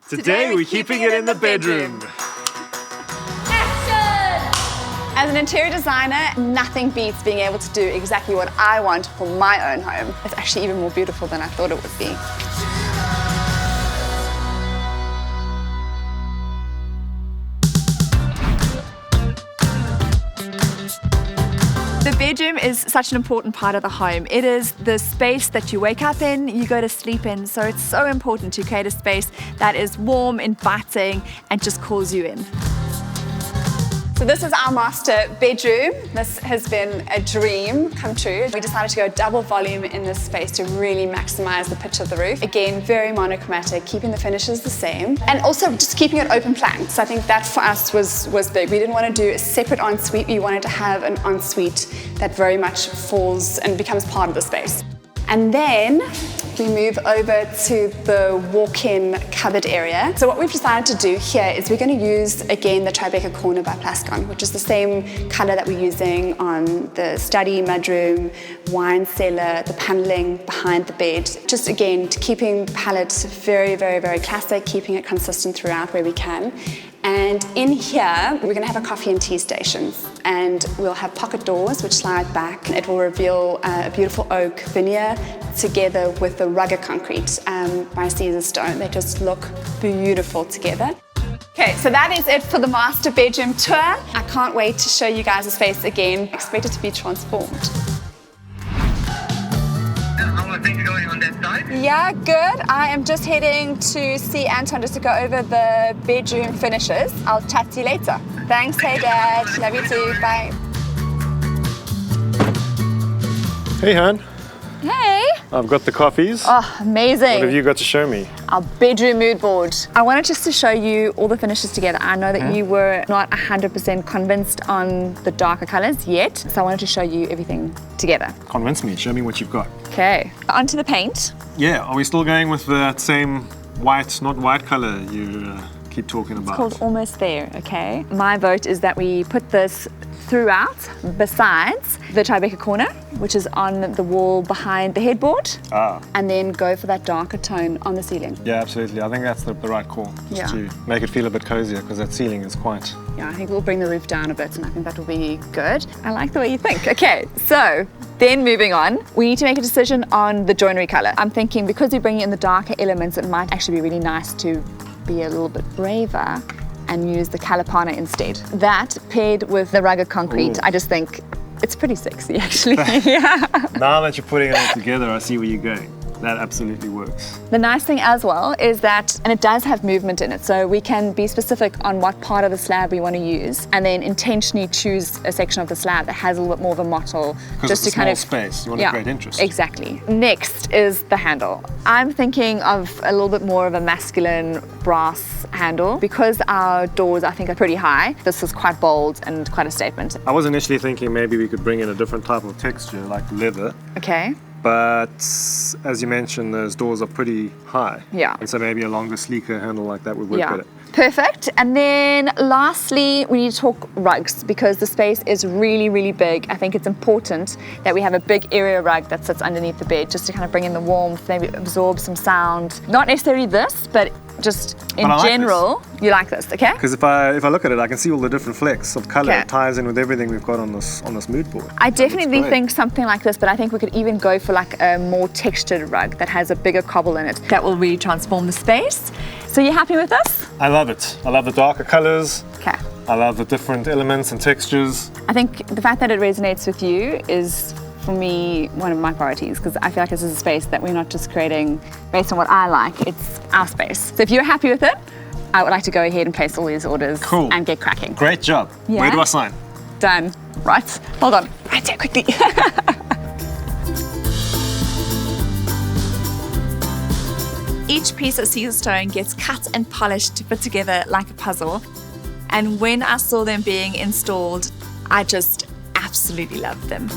Today we're keeping it in the bedroom. As an interior designer, nothing beats being able to do exactly what I want for my own home. It's actually even more beautiful than I thought it would be. The bedroom is such an important part of the home. It is the space that you wake up in, you go to sleep in, so it's so important to create a space that is warm, inviting, and just calls you in. So this is our master bedroom. This has been a dream come true. We decided to go double volume in this space to really maximize the pitch of the roof. Again, very monochromatic, keeping the finishes the same, and also just keeping it open plan. So I think that for us was big. We didn't want to do a separate ensuite. We wanted to have an ensuite that very much falls and becomes part of the space. And then we move over to the walk-in cupboard area. So what we've decided to do here is we're going to use, again, the Tribeca corner by Plascon, which is the same color that we're using on the study, mudroom, wine cellar, the paneling behind the bed. Just, again, keeping the palette very, very, very classic, keeping it consistent throughout where we can. And in here, we're going to have a coffee and tea station. And we'll have pocket doors which slide back. It will reveal a beautiful oak veneer together with the rugged concrete by Caesarstone. They just look beautiful together. Okay, so that is it for the master bedroom tour. I can't wait to show you guys the space again. Expect it to be transformed. Things going on that side? Yeah, good. I am just heading to see Anton just to go over the bedroom finishes. I'll chat to you later. Thanks, hey Dad. Love you too. Bye. Hey, Han. Hey. I've got the coffees. Oh, amazing. What have you got to show me? Our bedroom mood board. I wanted just to show you all the finishes together. I know that you were not 100% convinced on the darker colors yet, so I wanted to show you everything together. Convince me. Show me what you've got. Okay, onto the paint. Yeah, are we still going with that same white, not white color you keep talking about? It's called Almost There, okay? My vote is that we put this throughout, besides the Tribeca corner, which is on the wall behind the headboard, and then go for that darker tone on the ceiling. Yeah, absolutely. I think that's the right call, just to make it feel a bit cozier, because that ceiling is quite... Yeah, I think we'll bring the roof down a bit, and I think that will be good. I like the way you think. Okay, so then moving on, we need to make a decision on the joinery color. I'm thinking because we're bringing in the darker elements, it might actually be really nice to be a little bit braver and use the Calipana instead. That paired with the rugged concrete, I just think it's pretty sexy actually. Yeah. Now that you're putting it all together, I see where you're going. That absolutely works. The nice thing as well is that, and it does have movement in it, so we can be specific on what part of the slab we want to use and then intentionally choose a section of the slab that has a little bit more of a mottle. Just to kind of space, you want to create interest. Exactly. Next is the handle. I'm thinking of a little bit more of a masculine brass handle. Because our doors, I think, are pretty high, this is quite bold and quite a statement. I was initially thinking maybe we could bring in a different type of texture, like leather. Okay. But as you mentioned, those doors are pretty high. Yeah. And so maybe a longer, sleeker handle like that would work better. Perfect. And then lastly, we need to talk rugs because the space is really, really big. I think it's important that we have a big area rug that sits underneath the bed just to kind of bring in the warmth, maybe absorb some sound. Not necessarily this, but just in general, you like this, okay? Because if I look at it, I can see all the different flecks of color. It ties in with everything we've got on this mood board. I definitely think something like this, but I think we could even go for like a more textured rug that has a bigger cobble in it. That will really transform the space. So you happy with this? I love it. I love the darker colors. Okay. I love the different elements and textures. I think the fact that it resonates with you is, for me, one of my priorities, because I feel like this is a space that we're not just creating based on what I like, it's our space. So if you're happy with it, I would like to go ahead and place all these orders and get cracking. Great job. Yeah? Where do I sign? Done. Right. Hold on. Right here, quickly. Each piece of Caesarstone gets cut and polished to fit together like a puzzle. And when I saw them being installed, I just absolutely loved them.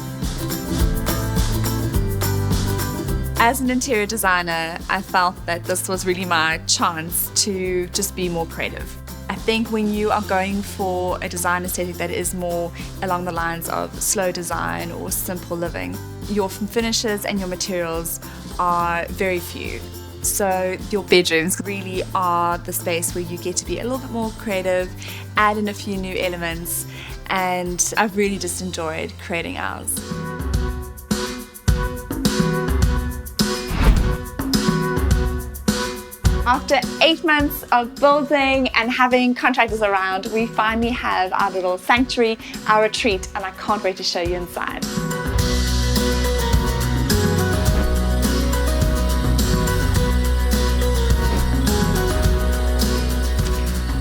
As an interior designer, I felt that this was really my chance to just be more creative. I think when you are going for a design aesthetic that is more along the lines of slow design or simple living, your finishes and your materials are very few. So your bedrooms really are the space where you get to be a little bit more creative, add in a few new elements, and I've really just enjoyed creating ours. After 8 months of building and having contractors around, we finally have our little sanctuary, our retreat, and I can't wait to show you inside.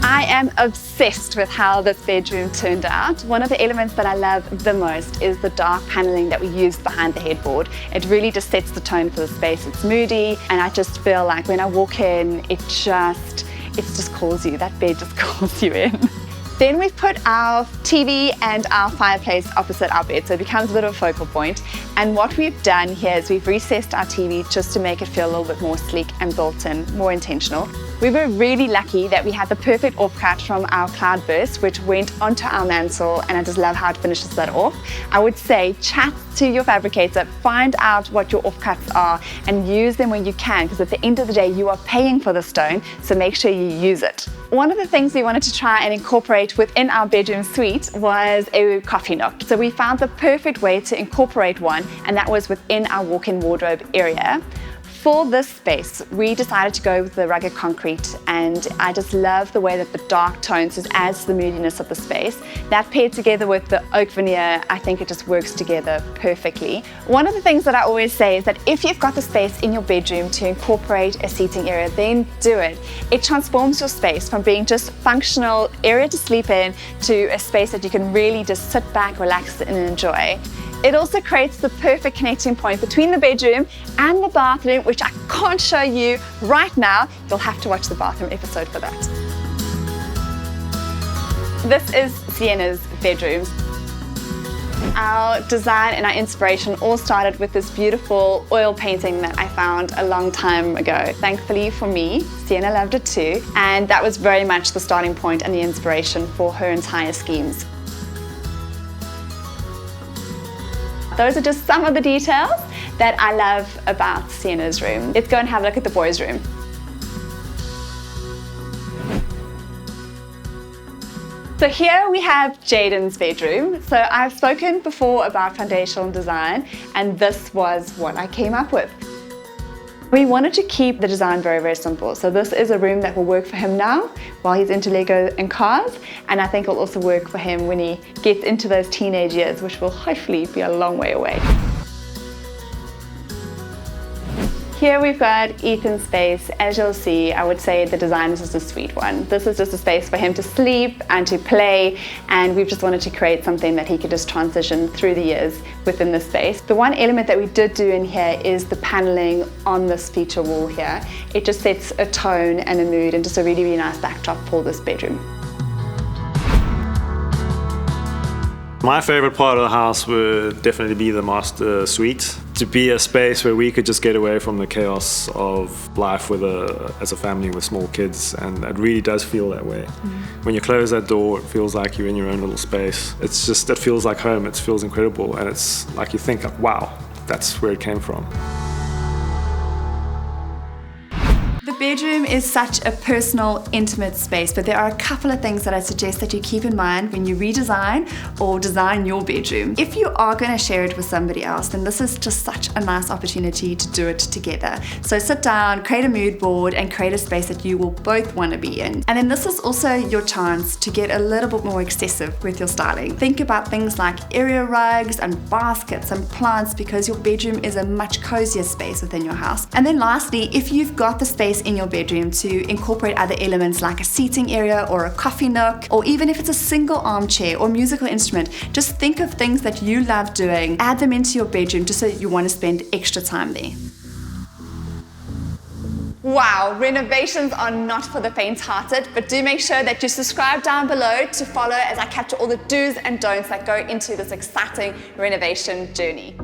I am obsessed with how this bedroom turned out. One of the elements that I love the most is the dark paneling that we used behind the headboard. It really just sets the tone for the space. It's moody, and I just feel like when I walk in, it just calls you. That bed just calls you in. Then we've put our TV and our fireplace opposite our bed, so it becomes a bit of a focal point. And what we've done here is we've recessed our TV just to make it feel a little bit more sleek and built in, more intentional. We were really lucky that we had the perfect offcut from our cloudburst, which went onto our mantle, and I just love how it finishes that off. I would say chat to your fabricator, find out what your offcuts are and use them when you can, because at the end of the day you are paying for the stone, so make sure you use it. One of the things we wanted to try and incorporate within our bedroom suite was a coffee nook. So we found the perfect way to incorporate one, and that was within our walk-in wardrobe area. For this space, we decided to go with the rugged concrete, and I just love the way that the dark tones just adds to the moodiness of the space. That paired together with the oak veneer, I think it just works together perfectly. One of the things that I always say is that if you've got the space in your bedroom to incorporate a seating area, then do it. It transforms your space from being just functional area to sleep in to a space that you can really just sit back, relax and enjoy. It also creates the perfect connecting point between the bedroom and the bathroom, which I can't show you right now. You'll have to watch the bathroom episode for that. This is Sienna's bedroom. Our design and our inspiration all started with this beautiful oil painting that I found a long time ago. Thankfully for me, Sienna loved it too, and that was very much the starting point and the inspiration for her entire schemes. Those are just some of the details that I love about Sienna's room. Let's go and have a look at the boys' room. So here we have Jaden's bedroom. So I've spoken before about foundational design, and this was what I came up with. We wanted to keep the design very, very simple. So this is a room that will work for him now while he's into Lego and cars, and I think it'll also work for him when he gets into those teenage years, which will hopefully be a long way away. Here we've got Ethan's space. As you'll see, I would say the design is just a sweet one. This is just a space for him to sleep and to play, and we've just wanted to create something that he could just transition through the years within the space. The one element that we did do in here is the paneling on this feature wall here. It just sets a tone and a mood and just a really, really nice backdrop for this bedroom. My favorite part of the house would definitely be the master suite. To be a space where we could just get away from the chaos of life as a family with small kids, and it really does feel that way. When you close that door, it feels like you're in your own little space. It feels like home, it feels incredible, and it's like you think, wow, that's where it came from. The bedroom is such a personal, intimate space, but there are a couple of things that I suggest that you keep in mind when you redesign or design your bedroom. If you are going to share it with somebody else, then this is just such a nice opportunity to do it together. So sit down, create a mood board, and create a space that you will both want to be in. And then this is also your chance to get a little bit more excessive with your styling. Think about things like area rugs and baskets and plants, because your bedroom is a much cozier space within your house. And then lastly, if you've got the space in your bedroom to incorporate other elements like a seating area or a coffee nook, or even if it's a single armchair or musical instrument, just think of things that you love doing, add them into your bedroom just so you want to spend extra time there. Wow, renovations are not for the faint-hearted, but do make sure that you subscribe down below to follow as I capture all the do's and don'ts that go into this exciting renovation journey.